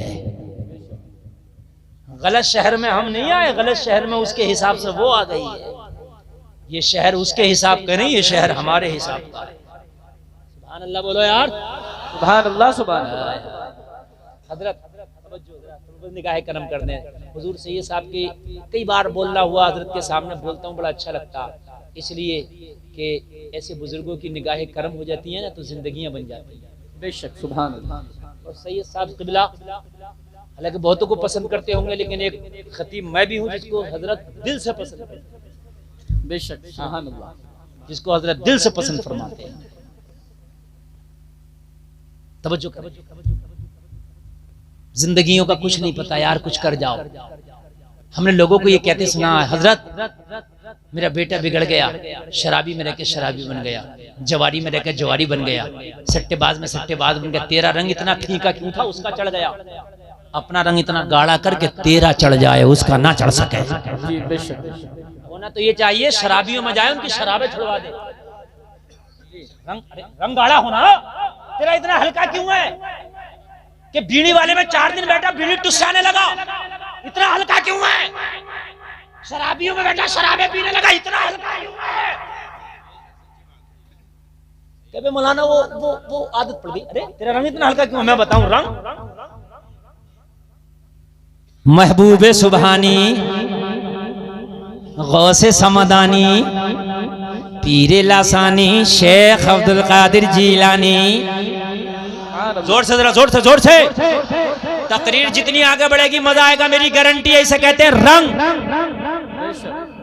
Speaker 1: गलत शहर में हम नहीं आए, गलत शहर में उसके हिसाब से वो आ गई है। ये शहर उसके हिसाब का नहीं, ये शहर हमारे हिसाब का है। सुभान अल्लाह बोलो यार,
Speaker 2: सुभान अल्लाह, सुभान अल्लाह।
Speaker 1: हजरत निगाह करम करने, हुजूर सैयद साहब की कई बार बोलना हुआ हजरत के सामने बोलता हूँ, बड़ा अच्छा लगता, इसलिए कि ऐसे बुजुर्गों की निगाह करम हो जाती है ना तो जिंदगियां बन जाती हैं।
Speaker 2: बेशक, सुभान अल्लाह।
Speaker 1: और सैयद साहब क़िबला हालांकि बहुतों को पसंद करते होंगे, लेकिन एक खतीब मैं भी हूँ जिसको हजरत दिल से पसंद करते हैं।
Speaker 2: बेशक, सुभान अल्लाह।
Speaker 1: जिसको हजरत दिल से पसंद फरमाते हैं। तवज्जो करो, जिंदगियों का कुछ नहीं पता यार, कुछ कर जाओ। हमने लोगों को ये कहते सुना है, हजरत मेरा बेटा बिगड़ गया, शराबी में रहकर शराबी बन गया, जवारी में रहकर जवारी बन गया, सट्टेबाज में सट्टेबाज बन गया, तेरा रंग इतना फीका क्यों था उसका चढ़ गया, अपना रंग इतना गाढ़ा करके तेरा चढ़ जाए उसका ना चढ़ सके।
Speaker 2: जी बेशक।
Speaker 1: होना तो ये चाहिए शराबियों में जाए उनकी शराबें छुड़वा दे। रंग गाढ़ा होना, तेरा इतना हल्का क्यों है कि बीड़ी वाले में 4 दिन बैठा बीड़ी टुस्साने लगा, इतना हल्का क्यों है? शराबियों में बैठा शराबें पीने लगा, इतना हल्का क्यों है? कभी मौलाना वो आदत पड़ गई, अरे तेरा रंग इतना हल्का क्यों? मैं बताऊं रंग महबूबे सुबहानी, गौसे समदानी, पीरे लासानी, शेख अब्दुल कादिर जीलानी। जोर से जरा, जोर से। तकरीर जितनी आगे बढ़ेगी मजा आएगा, मेरी गारंटी है। इसे कहते हैं रंग।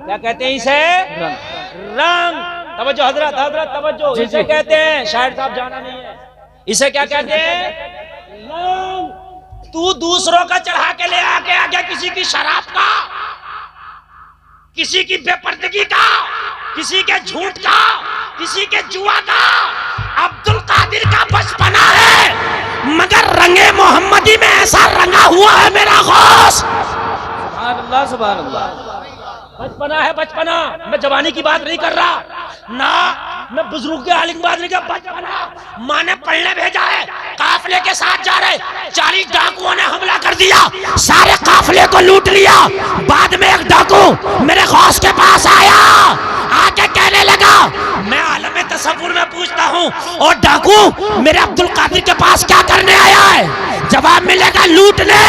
Speaker 1: क्या कहते हैं इसे? रंग। तवज्जो हजरत, तवज्जो। इसे कहते हैं, शायर साहब जाना नहीं है, इसे क्या कहते हैं? रंग। तू दूसरों का चढ़ा के ले आके आगे किसी की शराब का, किसी की बेपर्दगी का, किसी के झूठ का, किसी के जुआ का। अब्दुल कादिर का बचपना है, मगर रंगे मोहम्मदी में ऐसा रंगा हुआ है मेरा गौस।
Speaker 2: सुभान अल्लाह, सुभान अल्लाह।
Speaker 1: बचपना है, बचपना। मैं जवानी की बात नहीं कर रहा ना, मैं बुजुर्ग के हाल की बात नहीं कर। बचपना माँ ने पढ़ने भेजा है, काफिले के साथ जा रहे, 40 डाकुओं ने हमला कर दिया, सारे काफिले को लूट लिया। बाद में एक डाकू मेरे गौस के पास आया, आके कहने लगा, मैं आलम तसव्वुर में पूछता हूँ, और डाकू मेरे अब्दुल कादिर के पास क्या करने आया है? जवाब मिलेगा लूटने।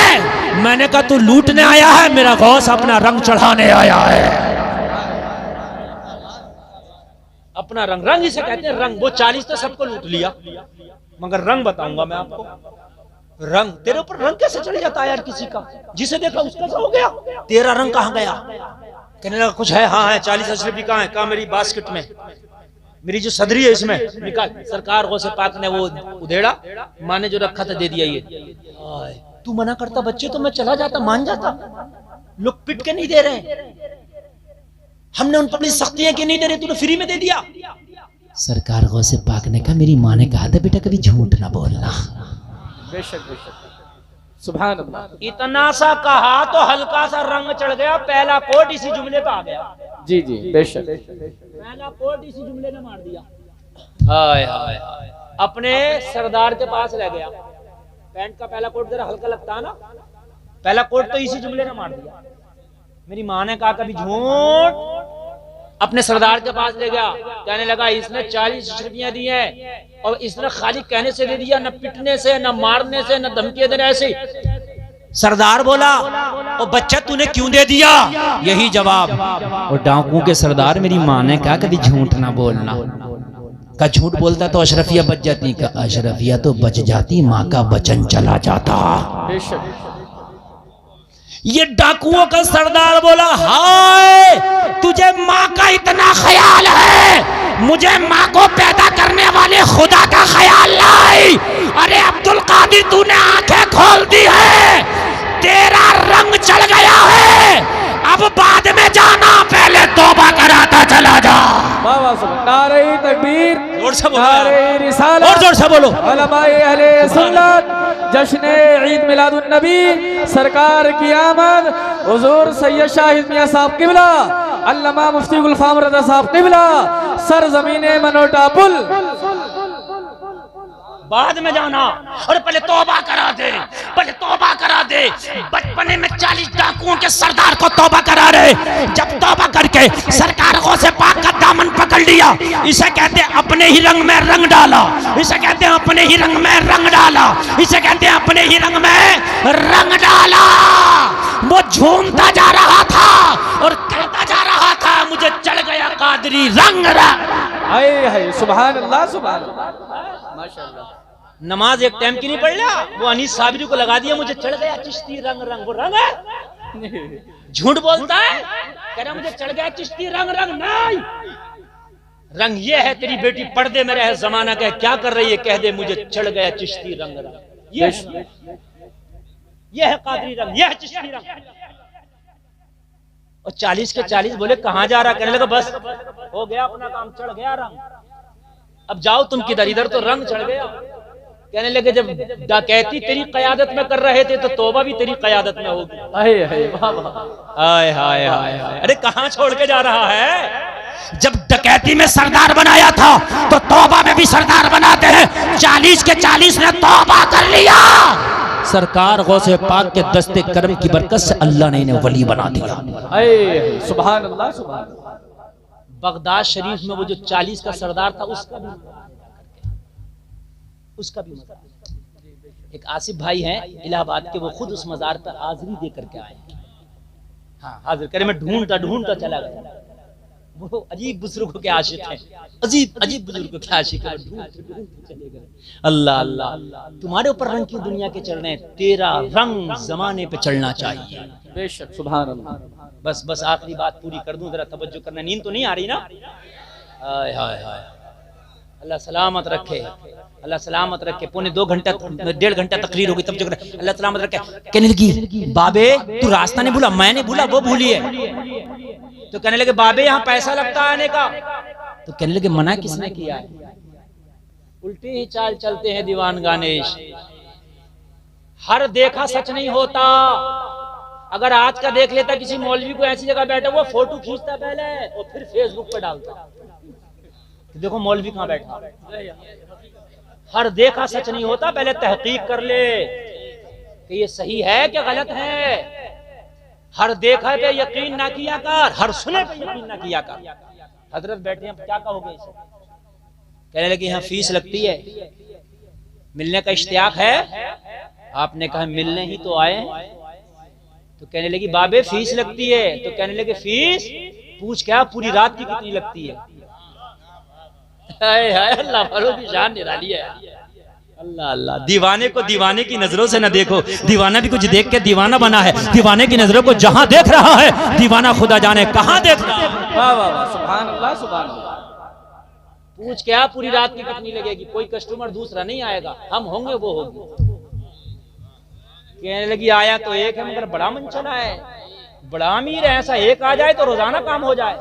Speaker 1: मैंने कहा तू लूटने आया है, मेरा गौस अपना रंग चढ़ाने आया है। अपना रंग, रंग इसे कहते हैं रंग। वो 40 तो सबको लूट लिया, मगर रंग बताऊंगा मैं आपको। रंग तेरे ऊपर रंग कैसे चढ़ जाता है यार? किसी का जिसे देखा उसका सा हो गया, तेरा रंग कहाँ गया? कहने लगा कुछ है, हाँ है, 40 अशरफी कहाँ है? कहा मेरी बास्केट में, मेरी जो सदरी है इसमें। निकाल। सरकार गौसे पाक ने वो उधेड़ा, माँ ने जो रखा था दे दिया। ये तू मना करता बच्चे तो मैं चला जाता, मान जाता। लोग पिट के नहीं दे रहे, हमने उन पर सख्तियां की नहीं दे रहे, तूने फ्री में दे दिया।
Speaker 3: सरकार गौसे पाक ने कहा, मेरी माँ ने कहा था बेटा कभी झूठ ना बोलना।
Speaker 2: बेशक, बेशक। सुभान अल्लाह।
Speaker 1: इतना सा कहा तो हल्का सा रंग चढ़ गया। पहला कोट इसी जुमले पे आ गया।
Speaker 2: जी जी, बेशक।
Speaker 1: पहला कोट इसी जुमले ने मार दिया। हाय हाय हाय। अपने सरदार के पास ले गया। पैंट का पहला कोट जरा हल्का लगता है ना, पहला कोट तो इसी जुमले ने मार दिया। मेरी माँ ने कहा कभी झूठ। अपने सरदार के पास ले गया, कहने लगा इसने 40 रुपया दी हैं, और इसने खाली कहने से दे दिया, न पिटने से, न मारने से, न धमकी देने ऐसे। सरदार बोला, ओ बच्चा तूने क्यों दे दिया? यही जवाब।
Speaker 3: और डाकुओं के सरदार, मेरी माँ ने कहा कभी झूठ ना बोलना। का झूठ बोलता तो अशरफिया बच जाती, का अशरफिया तो बच जाती, माँ का वचन चला जाता।
Speaker 2: बेशक।
Speaker 1: ये डाकुओं का सरदार बोला, हाय तुझे माँ का इतना ख्याल है, मुझे माँ को पैदा करने वाले खुदा का ख्याल नहीं। अरे अब्दुल कादिर तूने आंखें खोल दी है, तेरा रंग चढ़ गया है, अब बाद में जाना, पहले तौबा कराता चला जा।
Speaker 2: वाह वाह सुभान नारे तकबीर
Speaker 1: जोर से बोलो
Speaker 2: नारे
Speaker 1: यार।
Speaker 2: रिसालत
Speaker 1: और जोर से बोलो।
Speaker 2: उलमाए अहले सुन्नत जश्न ईद मिलादुन नबी सरकार की आमद हुजूर सैयद शाहिद मियां साहब किबला अल्लामा मुफ्ती गुलफाम रज़ा साहब किबला सरजमीने मनोटापुल।
Speaker 1: बाद में जाना और पहले तौबा करा दे, पहले तौबा करा दे। बचपने में 40 डाकुओं के सरदार को तौबा करा रहे। जब तौबा करके सरकार गौसे पाक का दामन पकड़ लिया, इसे कहते हैं अपने ही रंग में रंग डाला, इसे कहते हैं अपने ही रंग में रंग डाला, इसे कहते हैं अपने ही रंग में रंग डाला। वो झूमता जा रहा था और कहता जा रहा था मुझे चढ़ गया कादरी रंग रंग।
Speaker 2: हाय हाय सुभान अल्लाह सुभान अल्लाह माशाअल्लाह।
Speaker 1: नमाज एक टाइम की नहीं पढ़ लिया, वो अनीस साबरी को लगा दिया मुझे चढ़ गया चिश्ती रंग रंग। वो रंग है, झूठ बोलता है, कह रहा मुझे चढ़ गया चिश्ती रंग रंग। नहीं, रंग ये है तेरी बेटी पर्दे में रहे जमाना कह क्या कर रही है, कह दे मुझे चढ़ गया चिश्ती रंग रंग। ये है कादरी रंग, ये है चिश्ती रंग। और 40 के 40 बोले कहां जा रहा, कहने लगा बस हो गया अपना काम, चढ़ गया रंग, अब जाओ तुम किधर, इधर तो रंग चढ़ गया। कहने लगे जब डकैती तेरी कयादत में कर रहे थे तो तौबा भी तेरी कयादत में होगी।
Speaker 2: हाय हाय वाह वाह
Speaker 1: हाय हाय हाय हाय। अरे कहां छोड़ के जा रहा है, जब डकैती में सरदार बनाया था तो तौबा में भी सरदार बनाते हैं। 40 के 40 ने तौबा कर लिया।
Speaker 3: सरकार गौसे पाक के दस्ते करम की बरकत से अल्लाह ने इन्हें वली बना दिया।
Speaker 2: हाय सुभान अल्लाह सुभान अल्लाह।
Speaker 1: बगदाद शरीफ में वो जो 40 का सरदार था उसका भी मज़ार। एक आसिफ भाई हैं इलाहाबाद के, वो खुद उस मज़ार पर हाजिरी दे करके आए। हाँ हाजिर करे, मैं ढूंढता चला गया। वो अजीब बुजुर्गों के आशिक हैं, अजीब बुजुर्गों के आशिक हैं। चले गए। अल्लाह अल्लाह, तुम्हारे ऊपर रंग क्यों दुनिया के चल रहे हैं, तेरा रंग जमाने पे चलना चाहिए।
Speaker 2: बेशक सुभान अल्लाह।
Speaker 1: बस आखिरी बात पूरी कर दूं, जरा तवज्जो करना, नींद तो नहीं आ रही ना। हाय हाय हाय, अल्लाह सलामत रखे, अल्लाह सलामत रखे। पौने 2 घंटा 1.5 घंटा तकरीर होगी तब जो अल्लाह सलामत रखे। कहने लगी बाबे तू रास्ता नहीं भूला, मैंने भूला, वो भूली है। तो कहने लगे बाबे यहाँ पैसा लगता है आने का। तो कहने लगे मना किसने किया है, उल्टी ही चाल चलते हैं दीवान गानेश। हर देखा सच नहीं होता। अगर आज का देख लेता किसी मौलवी को ऐसी जगह बैठा हुआ, फोटो खींचता पहले और फिर फेसबुक पे डालता, देखो मौलवी कहां बैठा। हर देखा सच नहीं होता, पहले तहकीक कर ले कि ये सही है क्या गलत है। हर देखा पे यकीन ना किया कर, हर सुने पे यकीन ना किया कर। हजरत बैठे हैं, क्या कहोगे इसे। कहने लगे यहाँ फीस लगती है, मिलने का इश्तियाक है। आपने कहा मिलने ही तो आए। तो कहने लगी बाबे फीस लगती है। तो कहने लगे फीस पूछ क्या, पूरी रात की कितनी लगती है। हाय हाय, अल्लाह वालों की शान निराली है। अल्लाह अल्लाह, दीवाने को दीवाने की नजरों से न देखो, दीवाना भी कुछ देख के दीवाना बना है। दीवाने की नजरों को जहां देख रहा है, दीवाना खुदा जाने कहां देख रहा है।
Speaker 2: वाह वाह वाह सुभान अल्लाह सुभान अल्लाह।
Speaker 1: पूछ क्या पूरी रात की कितनी लगेगी, कोई कस्टमर दूसरा नहीं आएगा, हम होंगे वो होगी। कहने लगी आया तो एक है मगर बड़ा मन चला है, बड़ा अमीर है, ऐसा एक आ जाए तो रोजाना काम हो जाए।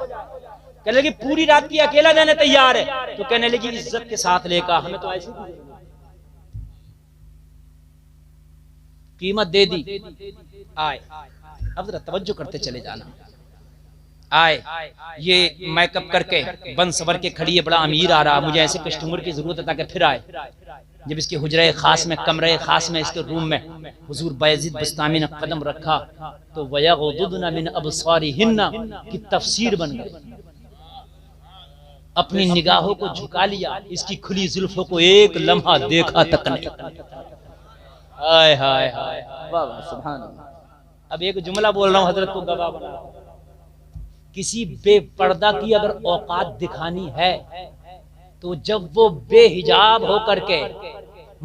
Speaker 1: कहने लगी पूरी रात की अकेला जाने तैयार है। तो कहने लगी इज्जत के साथ लेकर, हमें तो ऐसी कीमत दे दी। आए, अब जरा तवज्जो करते चले जाना। आए, ये मेकअप करके बन सवर के खड़ी है, बड़ा अमीर आ रहा, मुझे ऐसे कस्टमर की जरूरत है ताकि फिर आए। जब इसके हुजरे खास में, कमरे खास में, इसके रूम में हुजूर बायजीद बस्तामी ने कदम रखा तो वयगुदुना मिन अबसारिहिन्ना की तफसीर बन गई। अपनी निगाहों को झुका लिया, इसकी खुली जुल्फों को एक लम्हा देखा तक नहीं। हाय हाय हाय,
Speaker 2: वाह वाह सुभान अल्लाह।
Speaker 1: अब एक जुमला बोल रहा हूं, हजरत को गवाह बना। किसी बेपर्दा की अगर औकात दिखानी है तो जब वो बेहिजाब होकर के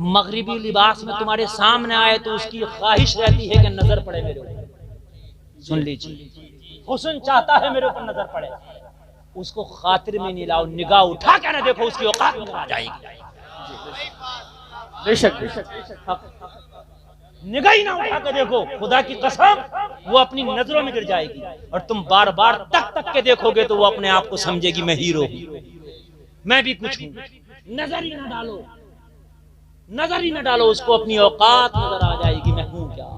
Speaker 1: मगरिबी लिबास में तुम्हारे सामने आए तो उसकी ख्वाहिश रहती है कि नजर पड़े मेरे ऊपर। सुन लीजिए, हुस्न चाहता है मेरे ऊपर नजर पड़े, उसको खातिर में नहीं लाओ, निगाह उठा के ना देखो, उसकी औकात में आ जाएगी।
Speaker 2: बेशक बेशक
Speaker 1: निगाह ही ना उठा के देखो, खुदा की कसम वो अपनी नजरों में गिर जाएगी। और तुम बार बार तक तक के देखोगे तो वो अपने आप को समझेगी मैं हीरो हूं, मैं भी कुछ हूं। नजर ही ना डालो, नजर ही ना डालो, उसको अपनी औकात नजर आ जाएगी मैं हूं क्या।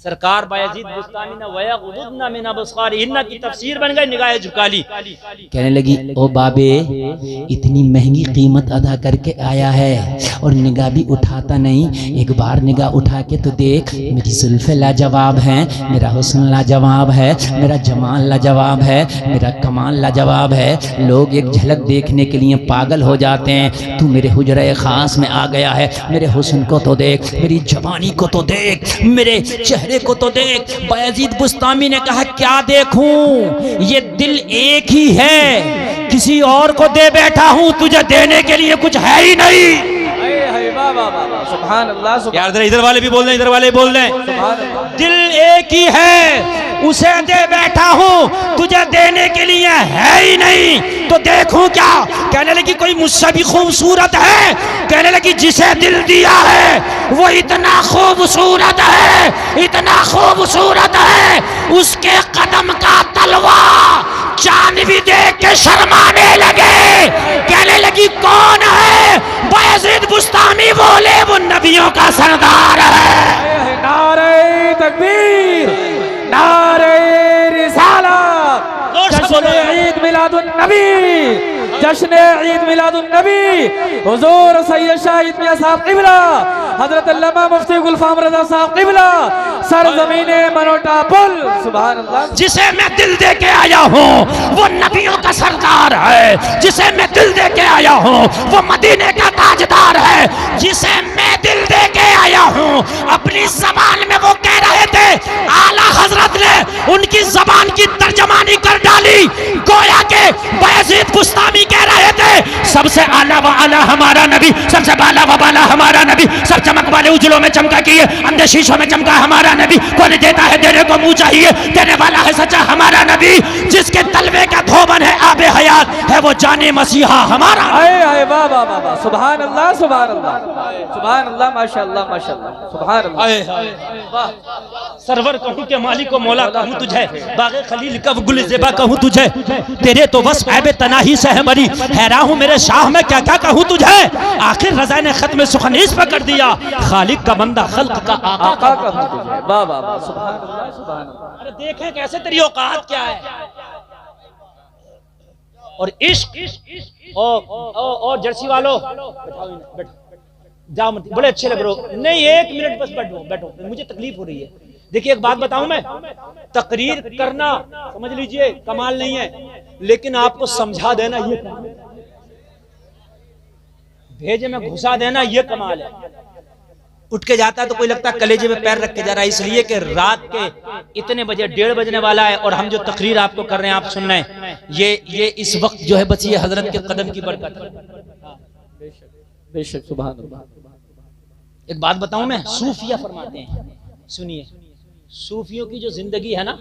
Speaker 1: सरकार बायजीद बुस्तामी ने वयगुद्दुना मिन अबसारिहिन्ना की तफसीर बन गई, निगाहें झुका ली।
Speaker 3: कहने लगी ओ बाबे इतनी महंगी कीमत अदा करके आया है और निगाह भी उठाता नहीं, एक बार निगाह उठा के तो देख, मेरी जुल्फे लाजवाब हैं, मेरा हुस्न लाजवाब है, मेरा जमाल लाजवाब है, मेरा कमाल लाजवाब है। लोग एक झलक देखने के लिए पागल हो जाते हैं, तू मेरे हुजरे खास में आ गया है, मेरे हुस्न को तो देख, मेरी जवानी को तो देख, मेरे चेहरे को तो देख। बायजीद बुस्तामी ने कहा क्या देखूं, ये दिल एक ही है, किसी और को दे बैठा हूं, तुझे देने के लिए कुछ है ही नहीं।
Speaker 2: सुभान अल्लाह,
Speaker 1: यार इधर वाले भी बोल रहे हैं, इधर वाले बोल रहे हैं, दिल एक ही है, उसे दे बैठा हूं, तुझे देने के लिए है ही नहीं, तो देखूं क्या। कहने लगी कोई मुझसे भी खूबसूरत है, कहने लगी जिसे दिल दिया है वो इतना खूबसूरत है, इतना खूबसूरत है, उसके कदम का तलवा चांद भी देख के शर्माने लगे। कहने लगी कौन है, बायजीद बुस्तामी बोले वो नबियों का सरदार है।
Speaker 2: नारे तकबीर, नारे रिसालत, जश्न ईद मिलादुन नबी, जश्न ईद मिलादुन नबी, हुजूर सैयद शाहिद मियां साहब क़िबला, हजरत अल्लामा मुफ्ती गुलफाम रज़ा साहब क़िबला, सरज़मीने मनोटा पुल। सुभान अल्लाह।
Speaker 1: जिसे मैं दिल दे के आया हूँ वो नबियों का सरदार है, जिसे मैं दिल दे के आया हूँ वो मदीने का ताजदार है, जिसे मैं दिल दे के आया हूँ। अपनी जबान में वो कह रहे थे, आला हजरत ने उनकी जबान की तर्जमानी कर डाली, गोया के बायजीद बुस्तामी कह रहे थे सबसे आला व आला हमारा नबी, सबसे बाला व बाला हमारा नबी, सब चमक वाले उजलों में चमका किए, अंधे शीशों में चमका हमारा नबी, कौन देता है देने को मुंह चाहिए, देने वाला है सच्चा हमारा नबी, जिसके तलवे का धोबन है आबे हयात है वो जाने मसीहा हमारा।
Speaker 2: आए वाह वाह वाह वाह, सुभान अल्लाह, सुभान अल्लाह, सुभान अल्लाह, माशाअल्लाह माशाअल्लाह, सुभान अल्लाह।
Speaker 1: सरवर कहूँ के मालिक को मौला कहूँ तुझे, बागे खलील का गुल ज़ेबा कहूँ तुझे, तेरे तो बस ऐबे तनाही से है बरी, हैरान हूँ मेरे शाह में क्या क्या कहूँ तुझे। आखिर रज़ा ने खत्म सुखनीस पर कर दिया, खालिक का बंदा खल्क का आका कहूँ तुझे।
Speaker 2: वाह वाह वाह, सुभान अल्लाह, सुभान अल्लाह।
Speaker 1: अरे देखें कैसे तेरी औकात क्या है। और इश्क और जर्सी वालों बैठो, जाओ मत, बड़े अच्छे लग रहे हो। नहीं एक मिनट बस बैठो बैठो, मुझे तकलीफ हो रही है। देखिए एक बात बताऊं मैं, तकरीर करना समझ लीजिए कमाल नहीं है, लेकिन आपको समझा देना ये कमाल है, भेजे में घुसा देना ये कमाल है। उठ के जाता है तो कोई लगता है कलेजे में पैर रख के जा रहा है, इसलिए कि रात के इतने बजे 1:30 बजने वाला है और हम जो तकरीर आपको कर रहे हैं आप सुन रहे हैं, ये इस वक्त जो है बस ये हजरत के कदम की बरकत है।
Speaker 2: बेशक, सुभान अल्लाह।
Speaker 1: एक बात बताऊं मैं, सूफिया फरमाते हैं, सुनिए, सूफियों की जो जिंदगी है ना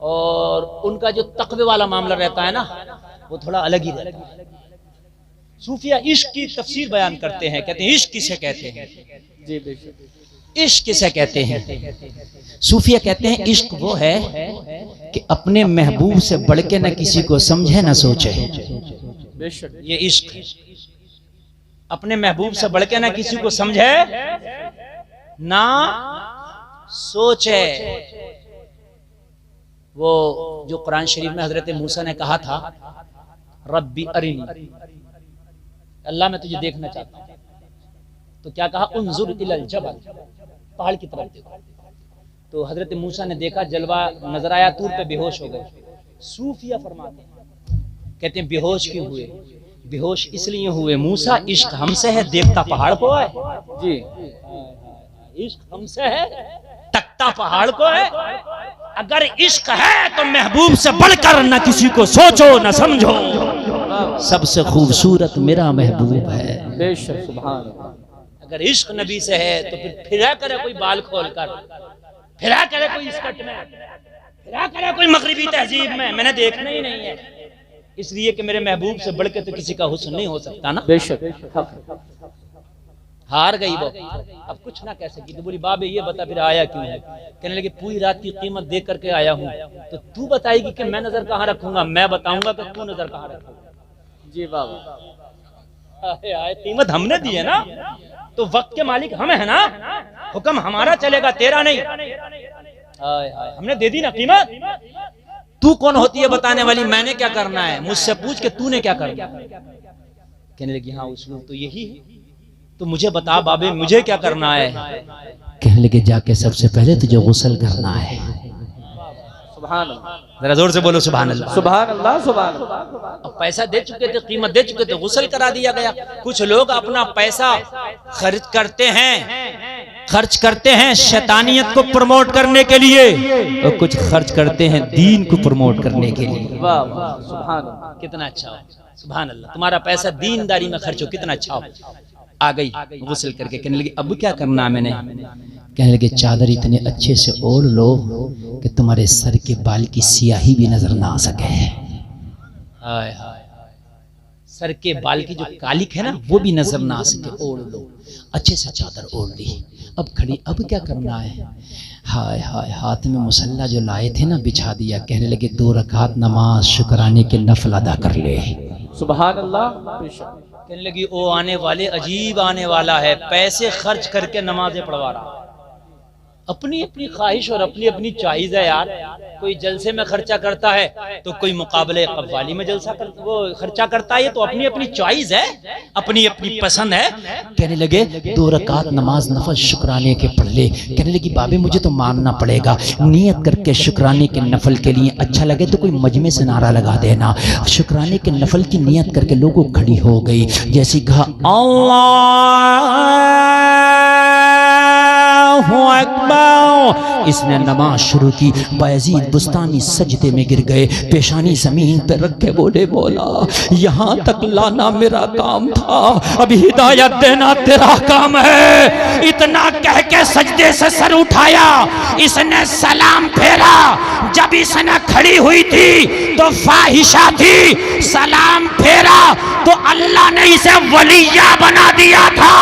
Speaker 1: और उनका जो तकवे वाला मामला रहता है ना वो थोड़ा अलग ही रहता है। सूफिया इश्क की तफसीर बयान करते हैं, कहते हैं इश्क किसे कहते हैं
Speaker 2: जी, बेशक।
Speaker 3: इश्क किसे कहते हैं। सूफिया कहते हैं इश्क वो है कि अपने महबूब से बढ़ के न किसी को समझे न सोचे।
Speaker 2: बेशक,
Speaker 1: ये इश्क, अपने महबूब से बढ़ के ना किसी को समझे ना सोचे। वो जो कुरान शरीफ में हजरत मूसा ने कहा था, रब्बी अरिनी, अल्लाह मैं तुझे देखना चाहता हूं, तो क्या कहा, उन्जुर इलल जबल, पहाड़ की तरफ देखो। तो हजरत मूसा ने देखा, जलवा नजर आया, तूर पे बेहोश हो गए। सूफिया फरमाते हैं, कहते हैं बेहोश क्यों हुए? बेहोश इसलिए हुए, मूसा इश्क हमसे है, देखता पहाड़ को है
Speaker 2: जी,
Speaker 1: इश्क हमसे है, तकता पहाड़ को है। अगर इश्क है तो महबूब से बढ़कर न किसी को सोचो न समझो,
Speaker 3: सबसे खूबसूरत मेरा महबूब है।
Speaker 2: बेशक, सुभान अल्लाह।
Speaker 1: अगर इश्क नबी से है तो फिर फिरा करे कोई बाल खोल कर, फिरा करे कोई स्कर्ट में, फिरा करे कोई मगरिबी तहजीब में, मैंने देखना ही नहीं है। इसलिए कि मेरे महबूब से बढ़ के तो किसी का हुस्न नहीं हो सकता ना।
Speaker 2: बेशक,
Speaker 1: हार गई वो, अब कुछ ना कह सकी। तो बोली बाबे ये बता फिर आया क्यों है? कहने लगे पूरी रात की कीमत दे करके आया हूँ। तो तू बताएगी कि मैं नजर कहाँ रखूंगा, मैं बताऊंगा कि तू नजर कहाँ रखूंगा। जी बाबा, कीमत हमने दी है ना, तो वक्त के मालिक हम है ना, हुक्म हमारा चलेगा तेरा नहीं। हमने दे दी ना कीमत। तू कौन होती है बताने वाली, मैंने क्या करना है, मुझसे पूछ के तूने क्या करना। कहने लगी हाँ उसलूब तो यही है, तो मुझे बता बाबे मुझे क्या करना है।
Speaker 3: कहने लगे जाके सबसे पहले तुझे गुस्ल करना है।
Speaker 2: सुभान अल्लाह,
Speaker 1: जरा जोर से बोलो सुभान अल्लाह।
Speaker 2: सुभान अल्लाह, सुभान अल्लाह।
Speaker 1: अब पैसा दे चुके थे, कीमत दे चुके थे, गुस्ल करा दिया गया। कुछ लोग अपना पैसा खर्च करते हैं शैतानियत को प्रमोट करने के लिए, और कुछ खर्च करते हैं दीन को प्रमोट करने के लिए।
Speaker 2: वाह वाह, सुभान अल्लाह,
Speaker 1: कितना अच्छा हो, सुभान अल्लाह। तुम्हारा पैसा दीनदारी में खर्च हो, कितना अच्छा हो। आ गई गुस्ल करके, कहने लगी अब क्या करना है मैंने।
Speaker 3: कहने लगे चादर इतने अच्छे से ओढ़ लो कि तुम्हारे सर के बाल की स्याही भी नजर ना आ सके।
Speaker 1: हाय हाय, सर के बाल की जो कालिक है ना वो भी नजर ना आ सके, ओढ़ लो। अच्छे से चादर ओढ़ ली, अब खड़ी, अब क्या करना है। हाय हाय, हाथ में मुसल्ला जो लाए थे ना बिछा दिया। कहने लगे 2 रकात नमाज शुक्राने के नफल अदा कर ले।
Speaker 2: सुभान अल्लाह।
Speaker 1: कहने लगी ओ आने वाले अजीब आने वाला है, पैसे खर्च करके नमाजें पढ़वा रहा। अपनी अपनी ख्वाहिश और अपनी अपनी चॉइस है यार। कोई जलसे में खर्चा करता है तो कोई मुकाबले कव्वाली में वो खर्चा करता है, तो अपनी अपनी चॉइस है, अपनी अपनी पसंद है।
Speaker 3: कहने लगे 2 रकात नमाज नफल शुक्राने के पढ़ ले। कहने लगी बाबे मुझे तो मानना पड़ेगा, नियत करके शुक्राने के नफल के लिए, अच्छा लगे तो कोई मजमे से नारा लगा देना। शुक्राने के नफल की नियत करके लोगों खड़ी हो गई। जैसी कहा इसने नमाज शुरू की। बायजीद बुस्तानी सजदे में गिर गए, पेशानी जमीन पर रख के बोले मौला यहाँ तक लाना मेरा काम था, अभी हिदायत देना तेरा काम है।
Speaker 1: इतना कह के सजदे से सर उठाया, इसने सलाम फेरा। जब इसने खड़ी हुई थी तो फाहिशा थी, सलाम फेरा तो अल्लाह ने इसे वलिया बना दिया था।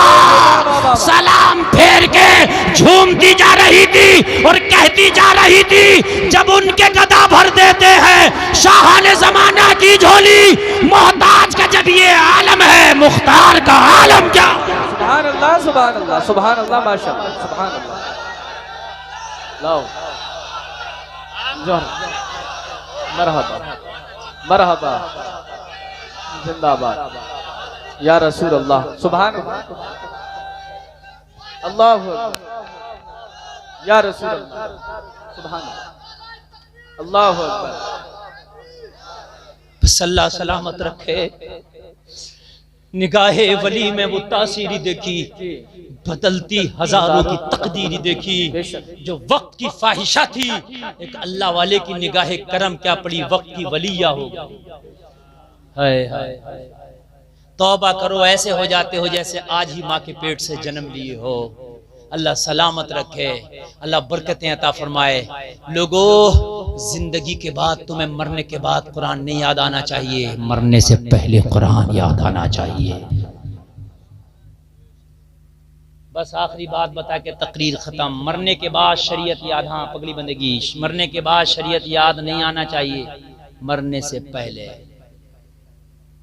Speaker 1: सलाम फेर के झूमती जा रही थी और कहती जा रही थी, जब उनके गदा भर देते हैं शाहाने जमाना की झोली, मोहताज का जब ये आलम है, मुख्तार का आलम क्या।
Speaker 2: सुभान अल्लाह, सुभान अल्लाह, सुभान अल्लाह, माशाअल्लाह, सुभान अल्लाह। लाओ जोर, मरहबा मरहबा, जिंदाबाद या रसूल अल्लाह। सुभान अल्लाह, या रसूल अल्लाह, सुभान अल्लाह अकबर।
Speaker 1: सल्ला सलामत रखे। निगाहे वली में वो तासीरी देखी, बदलती हजारों की तकदीरी देखी। जो वक्त की फाहिशा थी, एक अल्लाह वाले की निगाहे करम क्या पड़ी, वक्त की वलिया हो गई। हाय हाय, तौबा करो, ऐसे हो जाते हो जैसे आज ही माँ के पेट से जन्म लिए हो। अल्लाह सलामत रखे, अल्लाह बरकतें अता फरमाए। लोगों, जिंदगी के बाद तुम्हें मरने के बाद कुरान नहीं याद आना चाहिए,
Speaker 3: मरने से पहले कुरान याद आना चाहिए।
Speaker 1: बस आखिरी बात बता के तकरीर खत्म। मरने के बाद शरीयत याद, हाँ पगली बंदगी, मरने के बाद शरीयत याद नहीं आना चाहिए, मरने से पहले।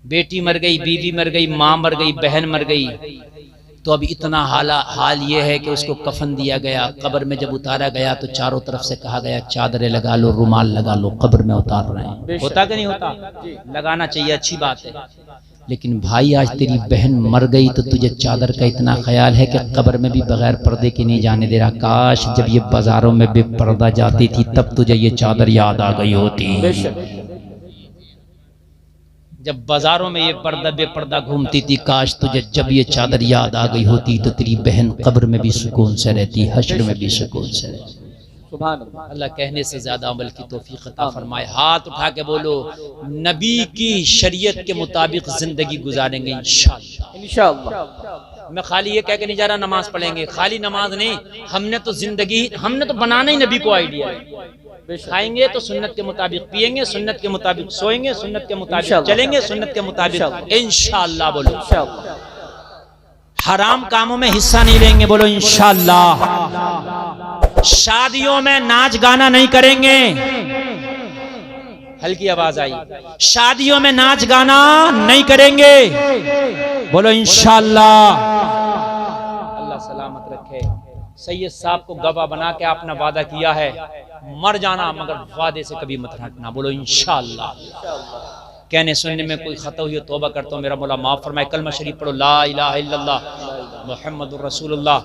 Speaker 1: बेटी मर गई, बीवी मर गई, माँ मर गई, बहन मर गई, तो अब इतना हाल ये है कि उसको कफन दिया गया। कब्र में जब उतारा गया तो चारों तरफ से कहा गया चादरें लगा लो, रुमाल लगा लो, कब्र में उतार रहे हैं। होता कि नहीं होता? लगाना चाहिए, अच्छी बात है।
Speaker 3: लेकिन भाई आज तेरी बहन मर गई तो तुझे चादर का इतना ख्याल है कि कब्र में भी बगैर पर्दे के नहीं जाने दे रहा। काश जब ये बाजारों में बेपर्दा जाती थी तब तुझे ये चादर याद आ गई होती।
Speaker 1: जब बाजारों में ये पर्दा बेपर्दा घूमती थी, काश तुझे जब ये चादर याद आ गई होती तो तेरी बहन कब्र में भी सुकून से रहती, हश्र में भी सुकून से रहती।
Speaker 2: सुभान अल्लाह।
Speaker 1: अल्लाह कहने से ज्यादा अमल की तौफीक अता फरमाए। हाथ उठा के बोलो, नबी की शरीयत के मुताबिक जिंदगी गुजारेंगे इंशाअल्लाह।
Speaker 2: इंशाअल्लाह।
Speaker 1: मैं खाली ये कह के नहीं जा रहा नमाज पढ़ेंगे, खाली नमाज नहीं, हमने तो बनाना ही नबी को आइडिया है। खाएंगे तो सुन्नत के मुताबिक, पिएंगे सुन्नत के मुताबिक, सोएंगे सुन्नत के मुताबिक, चलेंगे सुन्नत के मुताबिक इंशाअल्लाह। बोलो हराम कामों में हिस्सा नहीं लेंगे, बोलो इंशाअल्लाह। शादियों में नाच गाना नहीं करेंगे, हल्की आवाज आई, शादियों में नाच गाना नहीं करेंगे, बोलो इंशाअल्लाह। अल्लाह सलामत रखे। सैयद साहब को गवाह बना के आपने वादा किया है, मर जाना मगर वादे से कभी मत हटना, बोलो इंशाअल्लाह। कहने सुनने में कोई खता हुई हो तौबा करता हूँ, मेरा मौला माफ फरमाए। कलमा शरीफ पढ़ो, ला इलाहा इल्लल्लाह मुहम्मदुर रसूलुल्लाह।